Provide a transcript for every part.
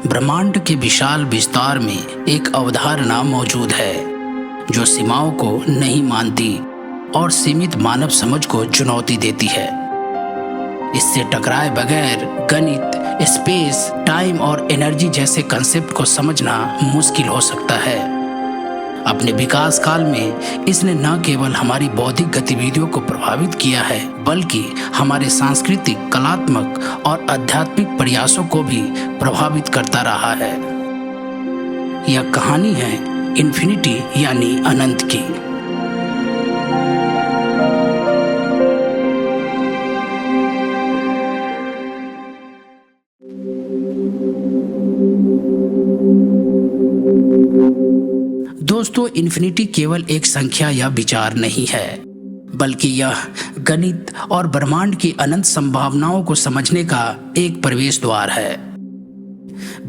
ब्रह्मांड के विशाल विस्तार में एक अवधारणा मौजूद है जो सीमाओं को नहीं मानती और सीमित मानव समझ को चुनौती देती है। इससे टकराए बगैर गणित, स्पेस, टाइम और एनर्जी जैसे कंसेप्ट को समझना मुश्किल हो सकता है। अपने विकास काल में इसने न केवल हमारी बौद्धिक गतिविधियों को प्रभावित किया है, बल्कि हमारे सांस्कृतिक, कलात्मक और आध्यात्मिक प्रयासों को भी प्रभावित करता रहा है। यह कहानी है इन्फिनिटी यानी अनंत की। दोस्तों, इन्फिनिटी केवल एक संख्या या विचार नहीं है, बल्कि यह गणित और ब्रह्मांड की अनंत संभावनाओं को समझने का एक प्रवेश द्वार है।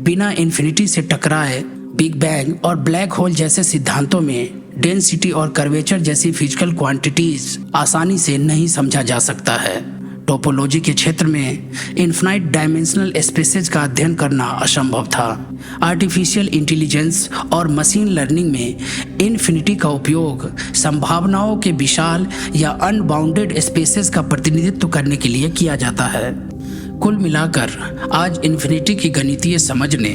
बिना इन्फिनिटी से टकराए बिग बैंग और ब्लैक होल जैसे सिद्धांतों में डेंसिटी और कर्वेचर जैसी फिजिकल क्वांटिटीज आसानी से नहीं समझा जा सकता है। टोपोलॉजी के क्षेत्र में इनफाइनाइट डायमेंशनल स्पेसेस का अध्ययन करना असंभव था। आर्टिफिशियल इंटेलिजेंस और मशीन लर्निंग में इन्फिनिटी का उपयोग संभावनाओं के विशाल या अनबाउंडेड स्पेसेस का प्रतिनिधित्व करने के लिए किया जाता है। कुल मिलाकर आज इन्फिनिटी की गणितीय समझ ने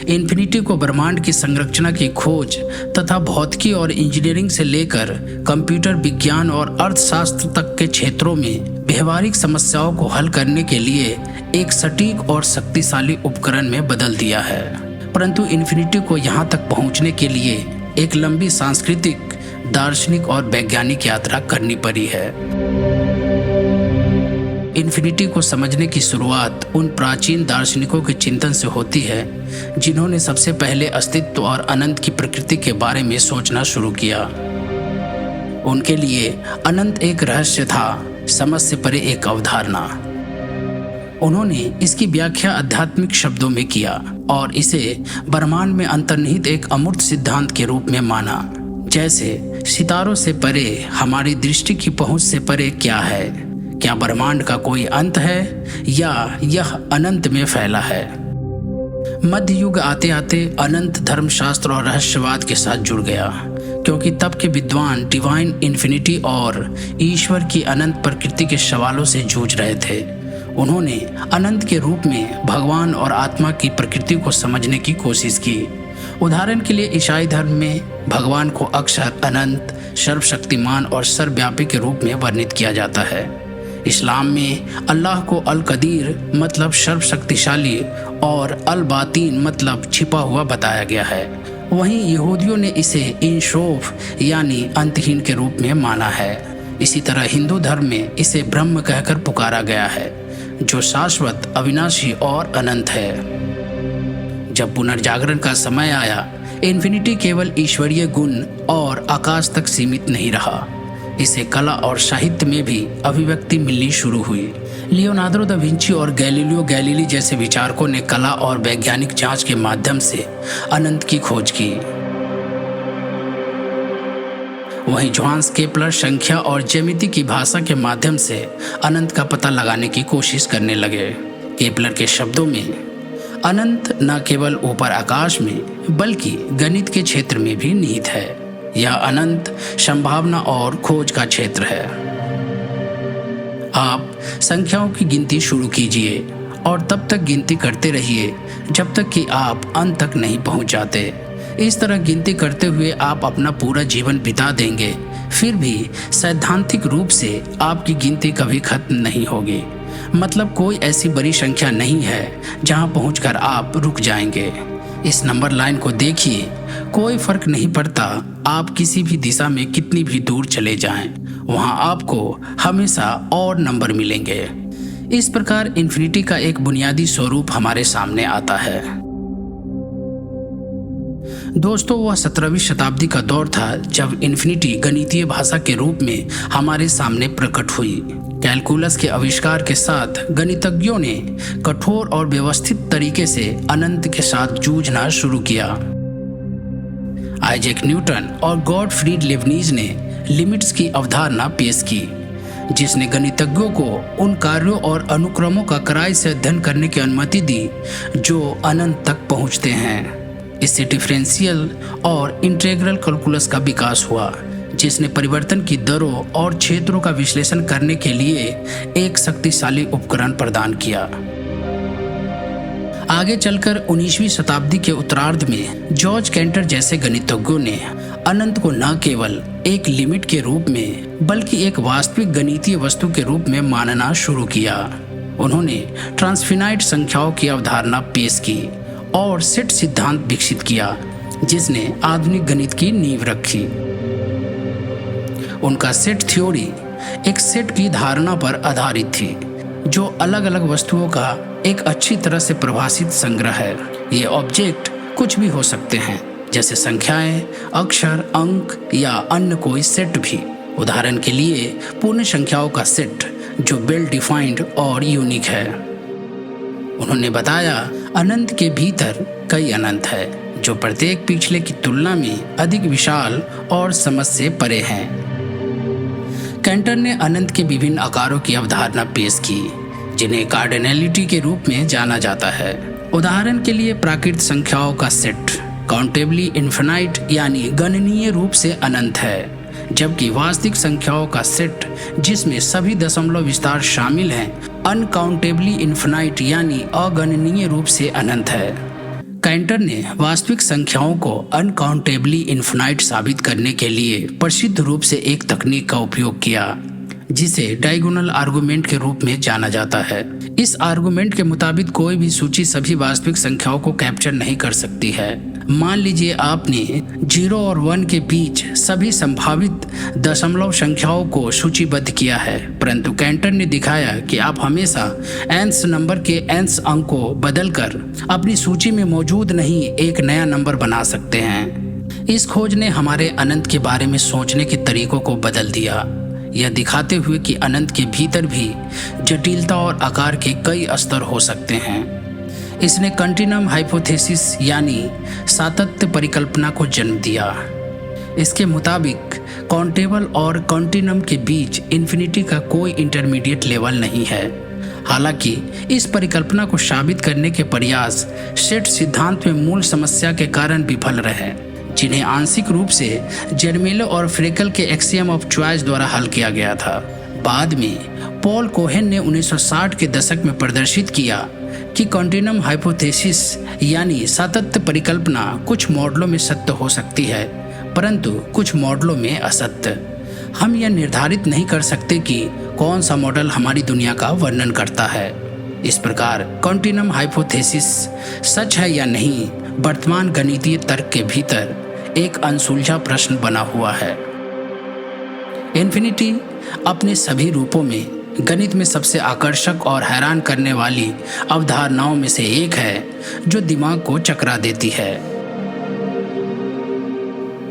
इन्फिनिटी को ब्रह्मांड की संरचना की खोज तथा भौतिकी और इंजीनियरिंग से लेकर कंप्यूटर विज्ञान और अर्थशास्त्र तक के क्षेत्रों में व्यवहारिक समस्याओं को हल करने के लिए एक सटीक और शक्तिशाली उपकरण में बदल दिया है। परंतु इन्फिनिटी को यहाँ तक पहुँचने के लिए एक लंबी सांस्कृतिक, दार्शनिक और वैज्ञानिक यात्रा करनी पड़ी है। इन्फिनिटी को समझने की शुरुआत उन प्राचीन दार्शनिकों के चिंतन से होती है जिन्होंने सबसे पहले अस्तित्व और अनंत की प्रकृति के बारे में सोचना शुरू किया। उनके लिए अनंत एक रहस्य था, समझ से परे एक अवधारणा। उन्होंने इसकी व्याख्या आध्यात्मिक शब्दों में किया और इसे ब्रह्मांड में अंतर्निहित एक अमूर्त सिद्धांत के रूप में माना। जैसे सितारों से परे, हमारी दृष्टि की पहुंच से परे क्या है? क्या ब्रह्मांड का कोई अंत है या यह अनंत में फैला है? मध्य युग आते आते अनंत धर्मशास्त्र और रहस्यवाद के साथ जुड़ गया, क्योंकि तब के विद्वान डिवाइन इन्फिनिटी और ईश्वर की अनंत प्रकृति के सवालों से जूझ रहे थे। उन्होंने अनंत के रूप में भगवान और आत्मा की प्रकृति को समझने की कोशिश की। उदाहरण के लिए ईसाई धर्म में भगवान को अक्सर अनंत, सर्वशक्तिमान और सर्वव्यापी के रूप में वर्णित किया जाता है। इस्लाम में अल्लाह को अल कदीर मतलब सर्वशक्तिशाली और अल बातीन मतलब छिपा हुआ बताया गया है। वहीं यहूदियों ने इसे इंशोफ यानी अंतहीन के रूप में माना है। इसी तरह हिंदू धर्म में इसे ब्रह्म कहकर पुकारा गया है, जो शाश्वत, अविनाशी और अनंत है। जब पुनर्जागरण का समय आया, इन्फिनिटी केवल ईश्वरीय गुण और आकाश तक सीमित नहीं रहा। इसे कला और साहित्य में भी अभिव्यक्ति मिलनी शुरू हुई। लियोनार्डो दा विंची और गैलीलियो गैलीली जैसे विचारकों ने कला और वैज्ञानिक जांच के माध्यम से अनंत की खोज की। वहीं जोहान्स केपलर संख्या और ज्यामिति की भाषा के माध्यम से अनंत का पता लगाने की कोशिश करने लगे। केपलर के शब्दों में अनंत न केवल ऊपर आकाश में बल्कि गणित के क्षेत्र में भी निहित है। यह अनंत संभावना और खोज का क्षेत्र है। आप संख्याओं की गिनती शुरू कीजिए और तब तक गिनती करते रहिए जब तक कि आप अंत तक नहीं पहुंच जाते। इस तरह गिनती करते हुए आप अपना पूरा जीवन बिता देंगे, फिर भी सैद्धांतिक रूप से आपकी गिनती कभी खत्म नहीं होगी। मतलब कोई ऐसी बड़ी संख्या नहीं है जहां पहुंचकर आप रुक जाएंगे। इस नंबर लाइन को देखिए, कोई फर्क नहीं पड़ता आप किसी भी दिशा में कितनी भी दूर चले जाएं, वहां आपको हमेशा और नंबर मिलेंगे। इस प्रकार इन्फिनिटी का एक बुनियादी स्वरूप हमारे सामने आता है। दोस्तों, वह 17वीं शताब्दी का दौर था जब इन्फिनिटी गणितीय भाषा के रूप में हमारे सामने प्रकट हुई। कैलकुलस के आविष्कार के साथ गणितज्ञों ने कठोर और व्यवस्थित तरीके से अनंत के साथ जूझना शुरू किया। आइजैक न्यूटन और गॉटफ्रीड लेबनीज ने लिमिट्स की अवधारणा पेश की, जिसने गणितज्ञों को उन कार्यों और अनुक्रमों का कड़ाई से अध्ययन करने की अनुमति दी जो अनंत तक पहुंचते हैं। इससे डिफरेंशियल और इंटीग्रल कैलकुलस का विकास हुआ, जिसने परिवर्तन की दरों और क्षेत्रों का विश्लेषण करने के लिए एक शक्तिशाली उपकरण प्रदान किया। आगे चलकर 19वीं शताब्दी के उत्तरार्ध में जॉर्ज कैंटर जैसे गणितज्ञों ने अनंत को न केवल एक लिमिट के रूप में बल्कि एक वास्तविक गणितीय वस्तु के रूप में मानना शुरू किया। उन्होंने ट्रांसफिनाइट संख्याओं की अवधारणा पेश की और सेट सिद्धांत विकसित किया, जिसने आधुनिक गणित की नींव रखी। उनका सेट थ्योरी एक सेट की धारणा पर आधारित थी, जो अलग अलग वस्तुओं का एक अच्छी तरह से परिभाषित संग्रह है। ये ऑब्जेक्ट कुछ भी हो सकते हैं, जैसे संख्याएं, अक्षर, अंक या अन्य कोई सेट भी। उदाहरण के लिए पूर्ण संख्याओं का सेट जो वेल डिफाइंड और यूनिक है। उन्होंने बताया अनंत के भीतर कई अनंत है, जो प्रत्येक पिछले की तुलना में अधिक विशाल और समझ से परे हैं। कैंटर ने अनंत के विभिन्न आकारों की अवधारणा पेश की, जिन्हें कार्डिनैलिटी के रूप में जाना जाता है। उदाहरण के लिए प्राकृत संख्याओं का सेट काउंटेबली इन्फिनाइट यानी गणनीय रूप से अनंत है, जबकि वास्तविक संख्याओं का सेट जिसमें सभी दशमलव विस्तार शामिल हैं अनकाउंटेबली इन्फिनाइट यानी अगणनीय रूप से अनंत है। कैंटर ने वास्तविक संख्याओं को अनकाउंटेबली इन्फिनाइट साबित करने के लिए प्रसिद्ध रूप से एक तकनीक का उपयोग किया, जिसे डायगोनल आर्गुमेंट के रूप में जाना जाता है। इस आर्गुमेंट के मुताबिक कोई भी सूची सभी वास्तविक संख्याओं को कैप्चर नहीं कर सकती है। मान लीजिए आपने 0 और 1 के बीच सभी संभावित दशमलव संख्याओं को सूचीबद्ध किया है, परंतु कैंटर ने दिखाया कि आप हमेशा nth नंबर के nth अंक को बदलकर अपनी सूची में मौजूद नहीं एक नया नंबर बना सकते हैं। इस खोज ने हमारे अनंत के बारे में सोचने के तरीकों को बदल दिया, यह दिखाते हुए कि अनंत के भीतर भी जटिलता और आकार के कई स्तर हो सकते हैं। इसने कंटिन्यूम हाइपोथेसिस यानी सातत्य परिकल्पना को जन्म दिया। इसके मुताबिक काउंटेबल और कंटिन्यूम के बीच इन्फिनिटी का कोई इंटरमीडिएट लेवल नहीं है। हालांकि इस परिकल्पना को साबित करने के प्रयास सेट सिद्धांत में मूल समस्या के कारण विफल रहे, जिन्हें आंशिक रूप से जर्मेलो और फ्रेकल के एक्सियम ऑफ चॉइस द्वारा हल किया गया था। बाद में पॉल कोहेन ने 1960 के दशक में प्रदर्शित किया कि कंटिन्यूम हाइपोथेसिस यानी सातत्य परिकल्पना कुछ मॉडलों में सत्य हो सकती है, परंतु कुछ मॉडलों में असत्य। हम यह निर्धारित नहीं कर सकते कि कौन सा मॉडल हमारी दुनिया का वर्णन करता है। इस प्रकार कंटिन्यूम हाइपोथेसिस सच है या नहीं, वर्तमान गणितीय तर्क के भीतर एक अनसुलझा प्रश्न बना हुआ है। इन्फिनिटी अपने सभी रूपों में गणित में सबसे आकर्षक और हैरान करने वाली अवधारणाओं में से एक है, जो दिमाग को चकरा देती है।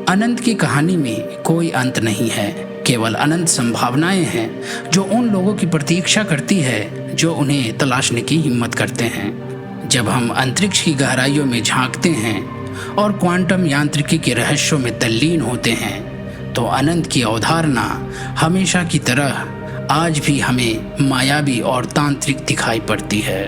अनंत की कहानी में कोई अंत नहीं है, केवल अनंत संभावनाएं हैं जो उन लोगों की प्रतीक्षा करती है जो उन्हें तलाशने की हिम्मत करते हैं। जब हम अंतरिक्ष की गहराइयों में झांकते हैं और क्वांटम यांत्रिकी के रहस्यों में तल्लीन होते हैं, तो अनंत की अवधारणा हमेशा की तरह आज भी हमें मायावी और तांत्रिक दिखाई पड़ती है।